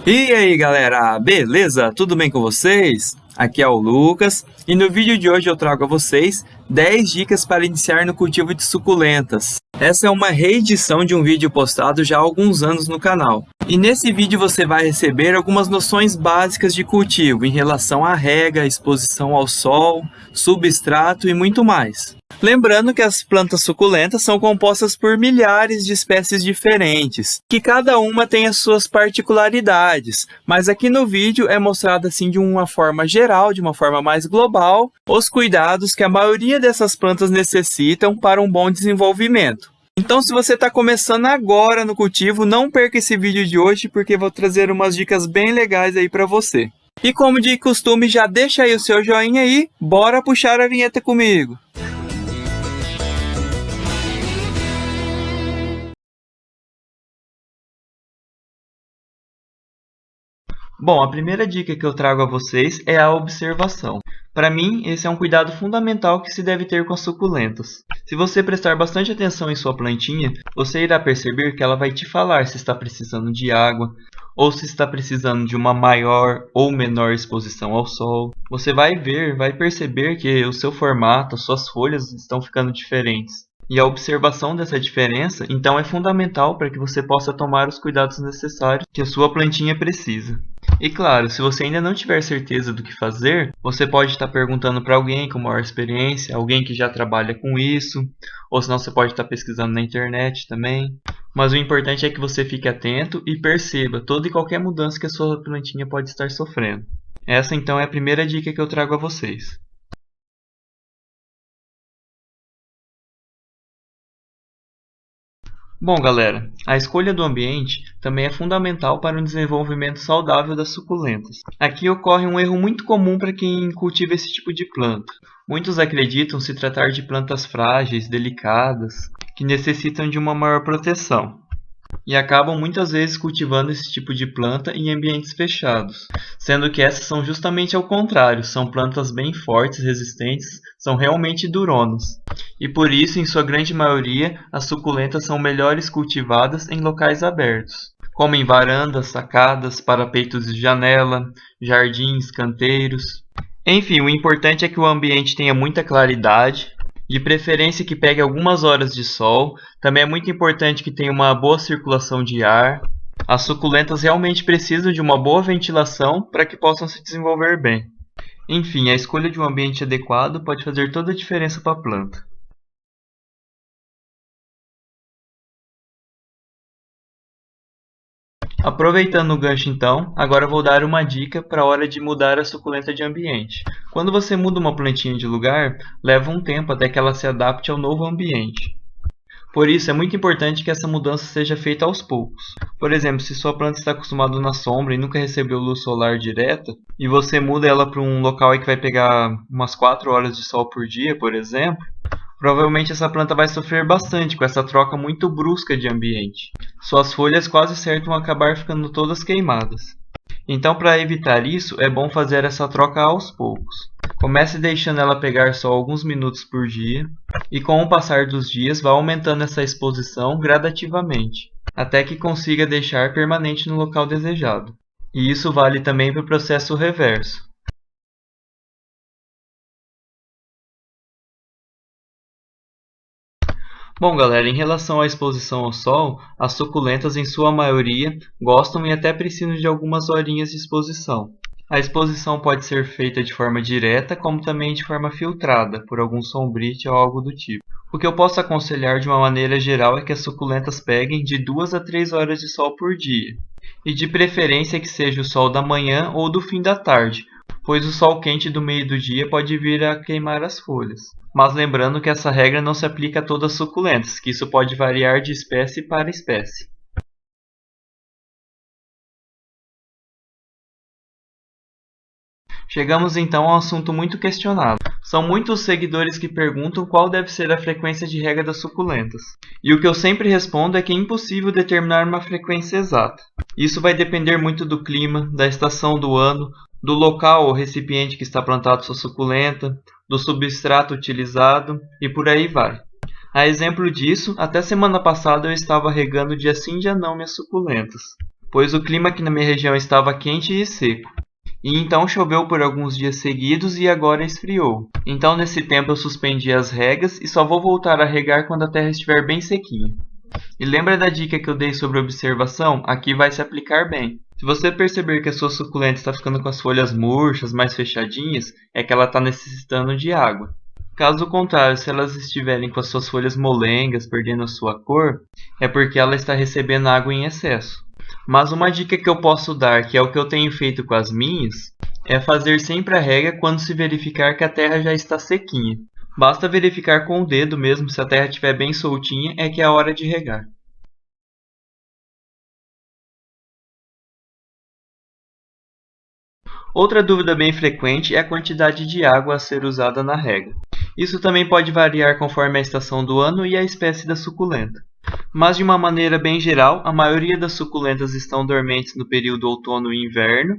E aí galera, beleza? Tudo bem com vocês? Aqui é o Lucas e no vídeo de hoje eu trago a vocês 10 dicas para iniciar no cultivo de suculentas. Essa é uma reedição de um vídeo postado já há alguns anos no canal. E nesse vídeo você vai receber algumas noções básicas de cultivo em relação à rega, exposição ao sol, substrato e muito mais. Lembrando que as plantas suculentas são compostas por milhares de espécies diferentes, que cada uma tem as suas particularidades, mas aqui no vídeo é mostrado assim de uma forma geral, de uma forma mais global, os cuidados que a maioria dessas plantas necessitam para um bom desenvolvimento. Então, se você está começando agora no cultivo, não perca esse vídeo de hoje, porque vou trazer umas dicas bem legais aí para você. E como de costume, já deixa aí o seu joinha aí, bora puxar a vinheta comigo! Bom, a primeira dica que eu trago a vocês é a observação. Para mim, esse é um cuidado fundamental que se deve ter com as suculentas. Se você prestar bastante atenção em sua plantinha, você irá perceber que ela vai te falar se está precisando de água, ou se está precisando de uma maior ou menor exposição ao sol. Você vai perceber que o seu formato, as suas folhas estão ficando diferentes. E a observação dessa diferença, então, é fundamental para que você possa tomar os cuidados necessários que a sua plantinha precisa. E claro, se você ainda não tiver certeza do que fazer, você pode estar perguntando para alguém com maior experiência, alguém que já trabalha com isso, ou senão você pode estar pesquisando na internet também. Mas o importante é que você fique atento e perceba toda e qualquer mudança que a sua plantinha pode estar sofrendo. Essa então é a primeira dica que eu trago a vocês. Bom, galera, a escolha do ambiente também é fundamental para um desenvolvimento saudável das suculentas. Aqui ocorre um erro muito comum para quem cultiva esse tipo de planta. Muitos acreditam se tratar de plantas frágeis, delicadas, que necessitam de uma maior proteção. E acabam muitas vezes cultivando esse tipo de planta em ambientes fechados, sendo que essas são justamente ao contrário, são plantas bem fortes, resistentes, são realmente duronas. E por isso, em sua grande maioria, as suculentas são melhores cultivadas em locais abertos, como em varandas, sacadas, parapeitos de janela, jardins, canteiros. Enfim, o importante é que o ambiente tenha muita claridade, de preferência que pegue algumas horas de sol. Também é muito importante que tenha uma boa circulação de ar. As suculentas realmente precisam de uma boa ventilação para que possam se desenvolver bem. Enfim, a escolha de um ambiente adequado pode fazer toda a diferença para a planta. Aproveitando o gancho então, agora vou dar uma dica para a hora de mudar a suculenta de ambiente. Quando você muda uma plantinha de lugar, leva um tempo até que ela se adapte ao novo ambiente. Por isso, é muito importante que essa mudança seja feita aos poucos. Por exemplo, se sua planta está acostumada na sombra e nunca recebeu luz solar direta, e você muda ela para um local aí que vai pegar umas 4 horas de sol por dia, por exemplo, provavelmente essa planta vai sofrer bastante com essa troca muito brusca de ambiente. Suas folhas quase certo vão acabar ficando todas queimadas. Então, para evitar isso, é bom fazer essa troca aos poucos. Comece deixando ela pegar só alguns minutos por dia, e com o passar dos dias vá aumentando essa exposição gradativamente, até que consiga deixar permanente no local desejado. E isso vale também para o processo reverso. Bom, galera, em relação à exposição ao sol, as suculentas em sua maioria gostam e até precisam de algumas horinhas de exposição. A exposição pode ser feita de forma direta, como também de forma filtrada, por algum sombrite ou algo do tipo. O que eu posso aconselhar de uma maneira geral é que as suculentas peguem de 2 a 3 horas de sol por dia, e de preferência que seja o sol da manhã ou do fim da tarde, pois o sol quente do meio do dia pode vir a queimar as folhas. Mas lembrando que essa regra não se aplica a todas as suculentas, que isso pode variar de espécie para espécie. Chegamos então a um assunto muito questionado. São muitos os seguidores que perguntam qual deve ser a frequência de rega das suculentas. E o que eu sempre respondo é que é impossível determinar uma frequência exata. Isso vai depender muito do clima, da estação do ano, do local ou recipiente que está plantado sua suculenta, do substrato utilizado e por aí vai. A exemplo disso, até semana passada eu estava regando dia sim dia não minhas suculentas. pois o clima aqui na minha região estava quente e seco. E então choveu por alguns dias seguidos e agora esfriou. Então nesse tempo eu suspendi as regas e só vou voltar a regar quando a terra estiver bem sequinha. E lembra da dica que eu dei sobre observação? Aqui vai se aplicar bem. Se você perceber que a sua suculenta está ficando com as folhas murchas, mais fechadinhas, é que ela está necessitando de água. Caso contrário, se elas estiverem com as suas folhas molengas, perdendo a sua cor, é porque ela está recebendo água em excesso. Mas uma dica que eu posso dar, que é o que eu tenho feito com as minhas, é fazer sempre a rega quando se verificar que a terra já está sequinha. Basta verificar com o dedo mesmo, se a terra estiver bem soltinha, é que é a hora de regar. Outra dúvida bem frequente é a quantidade de água a ser usada na rega. Isso também pode variar conforme a estação do ano e a espécie da suculenta. Mas de uma maneira bem geral, a maioria das suculentas estão dormentes no período outono e inverno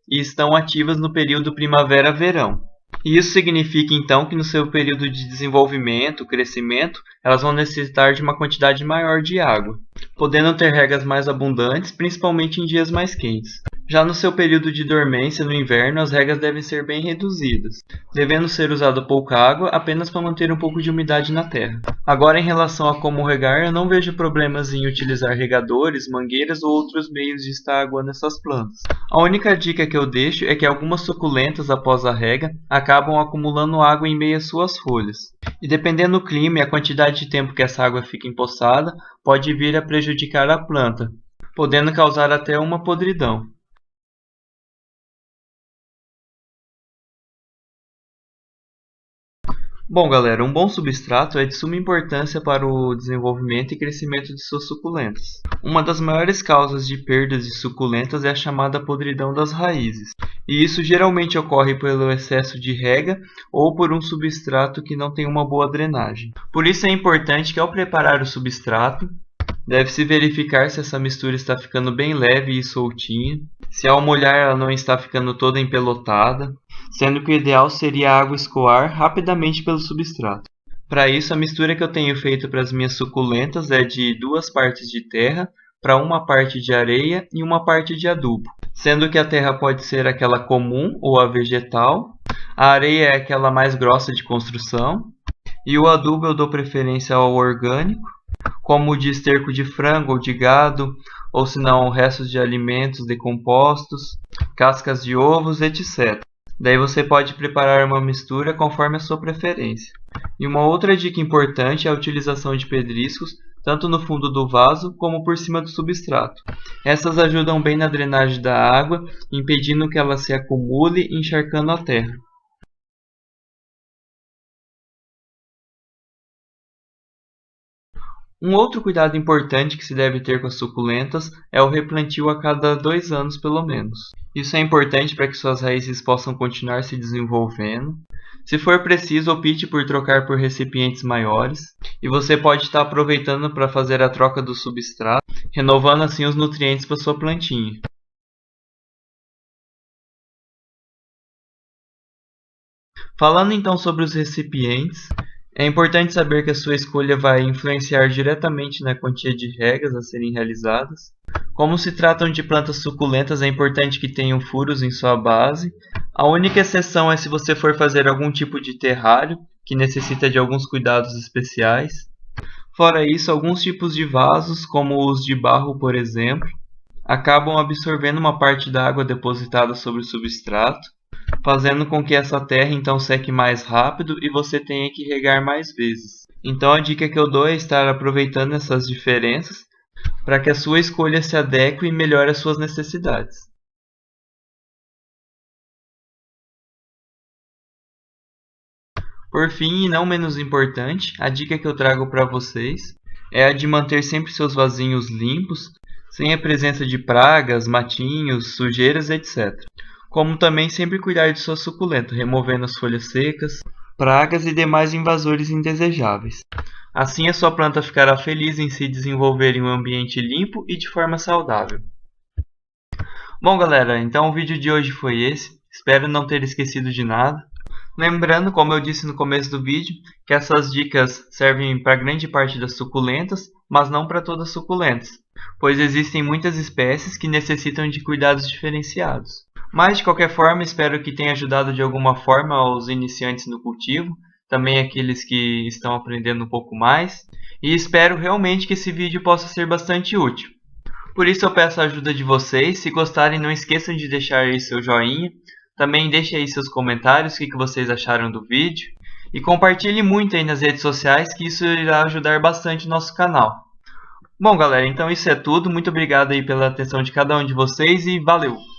e estão ativas no período primavera-verão. E isso significa então que no seu período de desenvolvimento, crescimento, elas vão necessitar de uma quantidade maior de água, podendo ter regas mais abundantes, principalmente em dias mais quentes. Já no seu período de dormência no inverno, as regas devem ser bem reduzidas, devendo ser usada pouca água apenas para manter um pouco de umidade na terra. Agora, em relação a como regar, eu não vejo problemas em utilizar regadores, mangueiras ou outros meios de estar aguando essas plantas. A única dica que eu deixo é que algumas suculentas, após a rega, acabam acumulando água em meio às suas folhas. E dependendo do clima e a quantidade de tempo que essa água fica empoçada, pode vir a prejudicar a planta, podendo causar até uma podridão. Bom, galera, um bom substrato é de suma importância para o desenvolvimento e crescimento de suas suculentas. Uma das maiores causas de perdas de suculentas é a chamada podridão das raízes, e isso geralmente ocorre pelo excesso de rega ou por um substrato que não tem uma boa drenagem. Por isso é importante que ao preparar o substrato, deve-se verificar se essa mistura está ficando bem leve e soltinha, se ao molhar ela não está ficando toda empelotada, sendo que o ideal seria a água escoar rapidamente pelo substrato. Para isso, a mistura que eu tenho feito para as minhas suculentas é de 2 partes de terra para 1 parte de areia e 1 parte de adubo, sendo que a terra pode ser aquela comum ou a vegetal, a areia é aquela mais grossa de construção, e o adubo eu dou preferência ao orgânico, como o de esterco de frango ou de gado, ou se não restos de alimentos decompostos, cascas de ovos, etc. Daí você pode preparar uma mistura conforme a sua preferência. E uma outra dica importante é a utilização de pedriscos, tanto no fundo do vaso como por cima do substrato. Essas ajudam bem na drenagem da água, impedindo que ela se acumule, encharcando a terra. Um outro cuidado importante que se deve ter com as suculentas é o replantio a cada 2 anos pelo menos. Isso é importante para que suas raízes possam continuar se desenvolvendo. Se for preciso, opte por trocar por recipientes maiores, e você pode estar aproveitando para fazer a troca do substrato, renovando assim os nutrientes para sua plantinha. Falando então sobre os recipientes, é importante saber que a sua escolha vai influenciar diretamente na quantia de regas a serem realizadas. Como se tratam de plantas suculentas, é importante que tenham furos em sua base. A única exceção é se você for fazer algum tipo de terrário, que necessita de alguns cuidados especiais. Fora isso, alguns tipos de vasos, como os de barro, por exemplo, acabam absorvendo uma parte da água depositada sobre o substrato, fazendo com que essa terra então seque mais rápido e você tenha que regar mais vezes. Então a dica que eu dou é estar aproveitando essas diferenças para que a sua escolha se adeque e melhore as suas necessidades. Por fim, e não menos importante, a dica que eu trago para vocês é a de manter sempre seus vasinhos limpos, sem a presença de pragas, matinhos, sujeiras, etc. Como também sempre cuidar de sua suculenta, removendo as folhas secas, pragas e demais invasores indesejáveis. Assim a sua planta ficará feliz em se desenvolver em um ambiente limpo e de forma saudável. Bom, galera, então o vídeo de hoje foi esse. Espero não ter esquecido de nada. Lembrando, como eu disse no começo do vídeo, que essas dicas servem para grande parte das suculentas, mas não para todas as suculentas, pois existem muitas espécies que necessitam de cuidados diferenciados. Mas, de qualquer forma, espero que tenha ajudado de alguma forma aos iniciantes no cultivo, também aqueles que estão aprendendo um pouco mais, e espero realmente que esse vídeo possa ser bastante útil. Por isso eu peço a ajuda de vocês. Se gostarem, não esqueçam de deixar aí seu joinha. Também deixe aí seus comentários, o que vocês acharam do vídeo. E compartilhe muito aí nas redes sociais, que isso irá ajudar bastante o nosso canal. Bom, galera, então isso é tudo. Muito obrigado aí pela atenção de cada um de vocês e valeu!